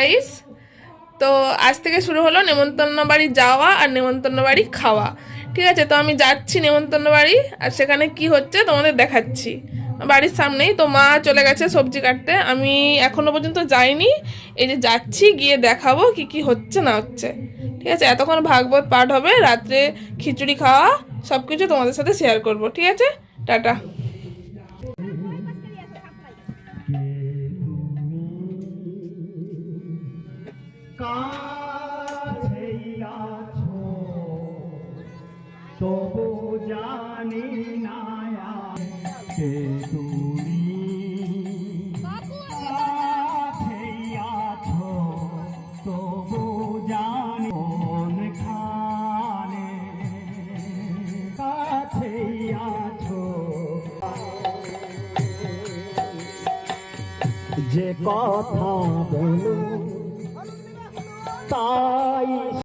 Guys. তো আজ থেকে শুরু হলো নেমন্তন্ন বাড়ি যাওয়া আর নেমন্তন্ন বাড়ি খাওয়া। ঠিক আছে, তো আমি যাচ্ছি নেমন্তন্ন বাড়ি, আর সেখানে কি হচ্ছে তোমাদের দেখাচ্ছি। বাড়ির সামনেই তো মা চলে গেছে সবজি কাটতে, আমি এখনো পর্যন্ত যাইনি। এই যে যাচ্ছি, গিয়ে দেখাবো কি কি হচ্ছে না হচ্ছে। ঠিক আছে, এতক্ষণ ভাগবত পাঠ হবে, রাত্রে খিচুড়ি খাওয়া, সব কিছু তোমাদের সাথে শেয়ার করব। ঠিক আছে, টাটা। কাছেই আছো তবু জানি না কে তুমি। কাছেই আছো তবু জানি কোনখানে। কাছেই আছো যে কথা বলো তাই